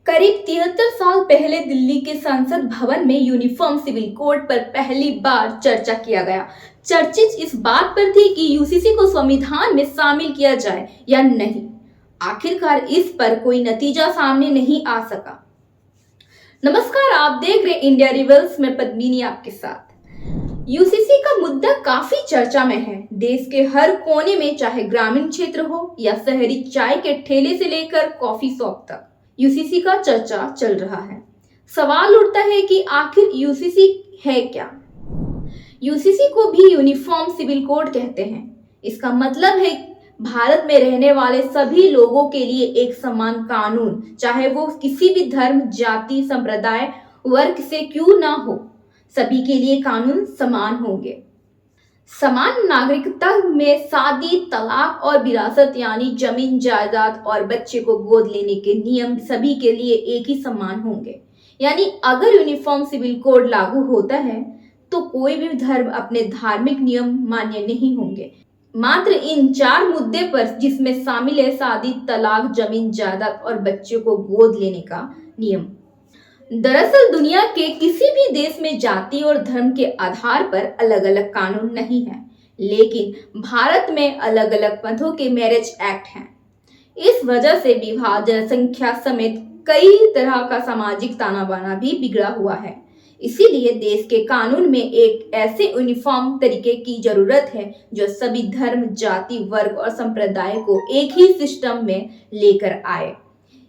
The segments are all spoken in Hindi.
करीब 73 साल पहले दिल्ली के संसद भवन में यूनिफॉर्म सिविल कोड पर पहली बार चर्चा किया गया। चर्चित इस बात पर थी कि यूसीसी को संविधान में शामिल किया जाए या नहीं। आखिरकार इस पर कोई नतीजा सामने नहीं आ सका। नमस्कार, आप देख रहे इंडिया रिवल्स में पद्मिनी आपके साथ। यूसीसी का मुद्दा काफी चर्चा में है। देश के हर कोने में, चाहे ग्रामीण क्षेत्र हो या शहरी चाय के ठेले से लेकर कॉफी शॉप तक, यूसीसी का चर्चा चल रहा है। सवाल उठता है कि आखिर यूसीसी है क्या? यूसीसी को भी यूनिफॉर्म सिविल कोड कहते हैं। इसका मतलब है भारत में रहने वाले सभी लोगों के लिए एक समान कानून, चाहे वो किसी भी धर्म, जाति, संप्रदाय, वर्ग से क्यों ना हो, सभी के लिए कानून समान होंगे। समान नागरिकता में शादी, तलाक और विरासत यानी जमीन जायदाद और बच्चे को गोद लेने के नियम सभी के लिए एक ही समान होंगे। यानी अगर यूनिफॉर्म सिविल कोड लागू होता है तो कोई भी धर्म अपने धार्मिक नियम मान्य नहीं होंगे। मात्र इन 4 मुद्दे पर, जिसमें शामिल है शादी, तलाक, जमीन जायदाद और बच्चे को गोद लेने का नियम। दरअसल दुनिया के किसी भी देश में जाति और धर्म के आधार पर अलग अलग कानून नहीं है, लेकिन भारत में अलग अलग पंथों के मैरिज एक्ट हैं। इस वजह से विवाह, जनसंख्या समेत कई तरह का सामाजिक ताना बाना भी बिगड़ा हुआ है। इसीलिए देश के कानून में एक ऐसे यूनिफॉर्म तरीके की जरूरत है जो सभी धर्म, जाति, वर्ग और संप्रदाय को एक ही सिस्टम में लेकर आए।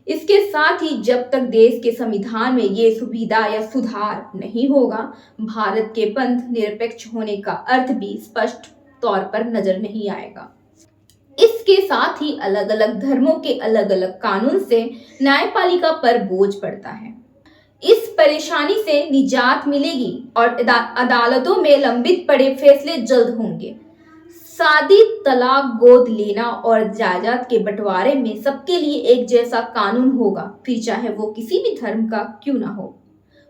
इसके साथ ही जब तक देश के संविधान में ये सुविधा या सुधार नहीं होगा, भारत के पंथ निरपेक्ष होने का अर्थ भी स्पष्ट तौर पर नजर नहीं आएगा। इसके साथ ही अलग अलग धर्मों के अलग अलग कानून से न्यायपालिका पर बोझ पड़ता है। इस परेशानी से निजात मिलेगी और अदालतों में लंबित पड़े फैसले जल्द होंगे। शादी, तलाक, गोद लेना और जायदाद के बंटवारे में सबके लिए एक जैसा कानून होगा, फिर चाहे वो किसी भी धर्म का क्यों ना हो।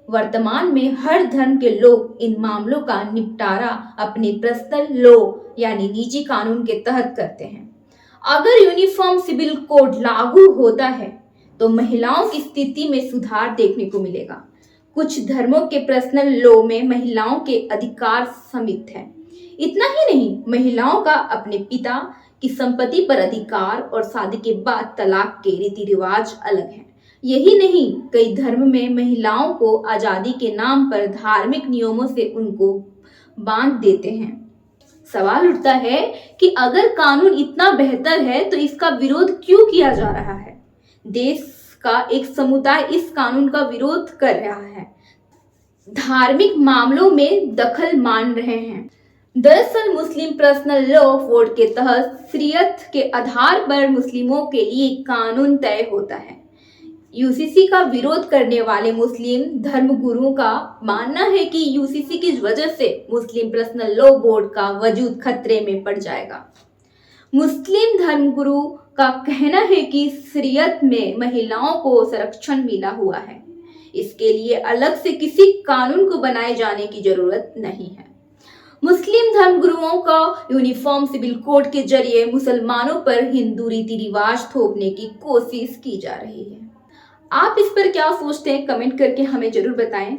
वर्तमान में हर धर्म के लोग इन मामलों का निपटारा अपने पर्सनल लॉ यानी निजी कानून के तहत करते हैं। अगर यूनिफॉर्म सिविल कोड लागू होता है तो महिलाओं की स्थिति में सुधार देखने को मिलेगा। कुछ धर्मों के पर्सनल लॉ में महिलाओं के अधिकार सम्मिलित हैं। इतना ही नहीं, महिलाओं का अपने पिता की संपत्ति पर अधिकार और शादी के बाद तलाक के रीति रिवाज अलग हैं। यही नहीं, कई धर्म में महिलाओं को आजादी के नाम पर धार्मिक नियमों से उनको बांध देते हैं। सवाल उठता है कि अगर कानून इतना बेहतर है तो इसका विरोध क्यों किया जा रहा है? देश का एक समुदाय इस कानून का विरोध कर रहा है, धार्मिक मामलों में दखल मान रहे हैं। दरअसल मुस्लिम पर्सनल लॉ कोड के तहत शरीयत के आधार पर मुस्लिमों के लिए कानून तय होता है। यूसीसी का विरोध करने वाले मुस्लिम धर्मगुरुओं का मानना है कि यूसीसी की वजह से मुस्लिम पर्सनल लॉ बोर्ड का वजूद खतरे में पड़ जाएगा। मुस्लिम धर्मगुरु का कहना है कि शरीयत में महिलाओं को संरक्षण मिला हुआ है, इसके लिए अलग से किसी कानून को बनाए जाने की जरूरत नहीं है। मुस्लिम धर्मगुरुओं का यूनिफॉर्म सिविल कोड के जरिए मुसलमानों पर हिंदू रीति रिवाज थोपने की कोशिश की जा रही है। आप इस पर क्या सोचते हैं? कमेंट करके हमें जरूर बताएं।